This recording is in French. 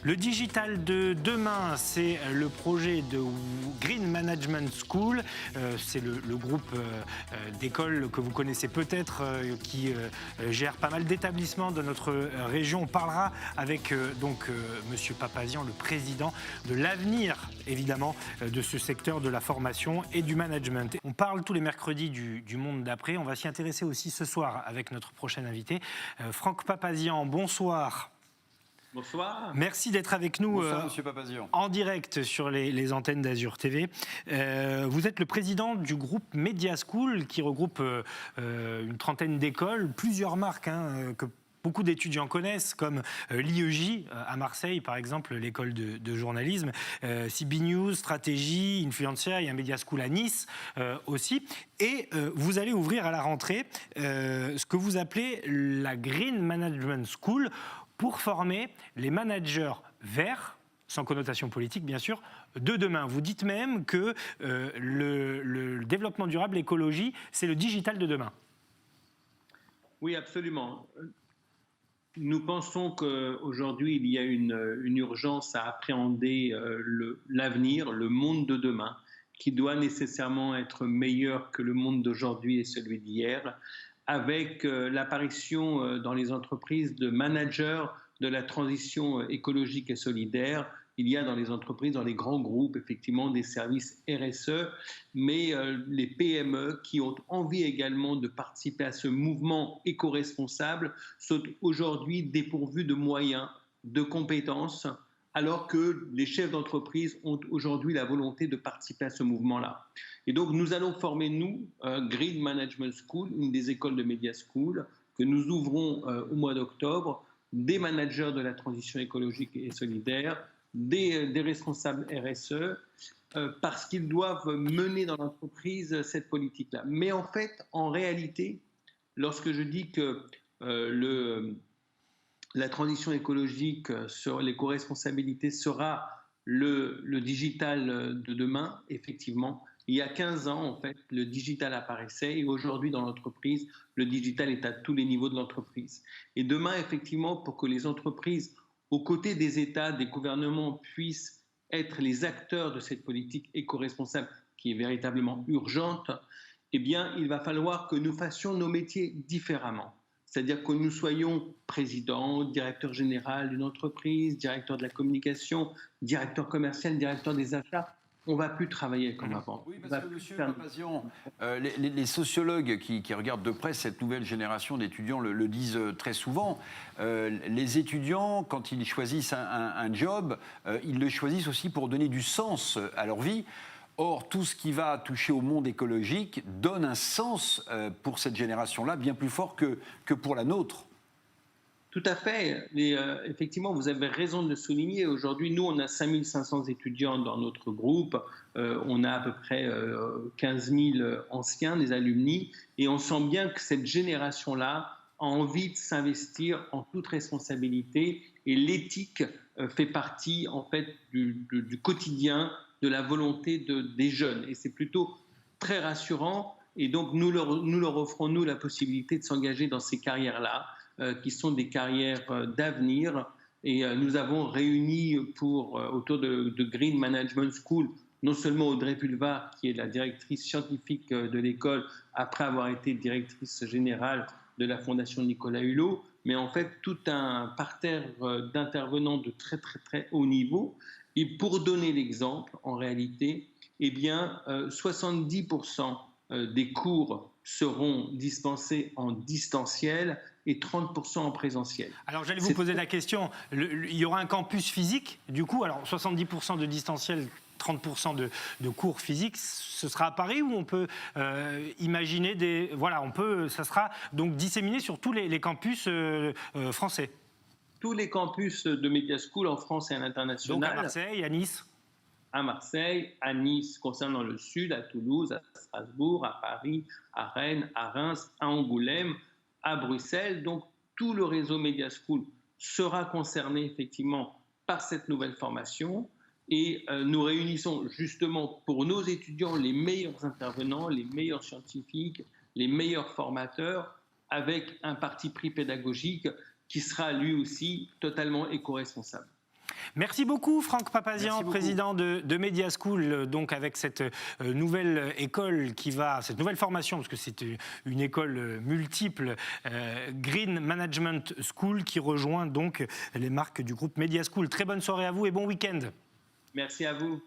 Le digital de demain, c'est le projet de Green Management School. C'est le groupe d'écoles que vous connaissez peut-être, qui gère pas mal d'établissements de notre région. On parlera avec Monsieur Papazian, le président, de l'avenir, évidemment, de ce secteur de la formation et du management. On parle tous les mercredis du monde d'après. On va s'y intéresser aussi ce soir avec notre prochain invité, Franck Papazian. Bonsoir. Bonsoir. Merci d'être avec nous. Bonsoir, Monsieur Papazian. En direct sur les antennes d'Azur TV. Vous êtes le président du groupe Media School qui regroupe une trentaine d'écoles, plusieurs marques que beaucoup d'étudiants connaissent, comme l'IEJ à Marseille, par exemple, l'école de journalisme, CB News, Stratégie, Influencia, il y a un Media School à Nice aussi. Et vous allez ouvrir à la rentrée ce que vous appelez la Green Management School, pour former les managers verts, sans connotation politique bien sûr, de demain. Vous dites même que le développement durable, l'écologie, c'est le digital de demain. Oui, absolument. Nous pensons qu'aujourd'hui, il y a une urgence à appréhender l'avenir, le monde de demain, qui doit nécessairement être meilleur que le monde d'aujourd'hui et celui d'hier, avec l'apparition dans les entreprises de managers de la transition écologique et solidaire. Il y a dans les entreprises, dans les grands groupes, effectivement, des services RSE, mais les PME qui ont envie également de participer à ce mouvement éco-responsable sont aujourd'hui dépourvus de moyens, de compétences, alors que les chefs d'entreprise ont aujourd'hui la volonté de participer à ce mouvement-là. Et donc, nous allons former, nous, Green Management School, une des écoles de Media School, que nous ouvrons au mois d'octobre, des managers de la transition écologique et solidaire, des responsables RSE, parce qu'ils doivent mener dans l'entreprise cette politique-là. Mais en fait, en réalité, lorsque je dis que la transition écologique sur l'éco-responsabilité sera le digital de demain, effectivement. Il y a 15 ans, en fait, le digital apparaissait et aujourd'hui, dans l'entreprise, le digital est à tous les niveaux de l'entreprise. Et demain, effectivement, pour que les entreprises, aux côtés des États, des gouvernements, puissent être les acteurs de cette politique éco-responsable qui est véritablement urgente, eh bien, il va falloir que nous fassions nos métiers différemment. C'est-à-dire que nous soyons président, directeur général d'une entreprise, directeur de la communication, directeur commercial, directeur des achats. On ne va plus travailler comme avant. Oui, parce que Monsieur Papazian, les sociologues qui regardent de près cette nouvelle génération d'étudiants le disent très souvent. Les étudiants, quand ils choisissent un job, ils le choisissent aussi pour donner du sens à leur vie. Or, tout ce qui va toucher au monde écologique donne un sens pour cette génération-là bien plus fort que pour la nôtre. Tout à fait. Effectivement, vous avez raison de le souligner. Aujourd'hui, nous, on a 5500 étudiants dans notre groupe. On a à peu près 15 000 anciens, des alumni. Et on sent bien que cette génération-là a envie de s'investir en toute responsabilité. Et l'éthique fait partie, en fait, du quotidien, de la volonté des jeunes. Et c'est plutôt très rassurant. Et donc, nous leur offrons, nous, la possibilité de s'engager dans ces carrières-là, qui sont des carrières d'avenir. Et nous avons réuni autour de Green Management School, non seulement Audrey Pulvar, qui est la directrice scientifique de l'école, après avoir été directrice générale de la Fondation Nicolas Hulot, mais en fait tout un parterre d'intervenants de très très très haut niveau. Et pour donner l'exemple, en réalité, eh bien, 70% des cours seront dispensés en distanciel et 30% en présentiel. Alors j'allais vous poser la question, il y aura un campus physique, du coup, alors 70% de distanciel, 30% de cours physiques, ce sera à Paris ou on peut imaginer ça sera donc disséminé sur tous les campus français? Tous les campus de Media School en France et à l'international. Donc à Marseille, à Nice? À Marseille, à Nice, concernant le sud, à Toulouse, à Strasbourg, à Paris, à Rennes, à Reims, à Angoulême, à Bruxelles. Donc tout le réseau Media School sera concerné effectivement par cette nouvelle formation. Et nous réunissons justement pour nos étudiants les meilleurs intervenants, les meilleurs scientifiques, les meilleurs formateurs, avec un parti pris pédagogique qui sera lui aussi totalement éco-responsable. Merci beaucoup Franck Papazian, Merci beaucoup. président de Media School, donc avec cette nouvelle école cette nouvelle formation, parce que c'est une école multiple, Green Management School, qui rejoint donc les marques du groupe Media School. Très bonne soirée à vous et bon week-end. Merci à vous.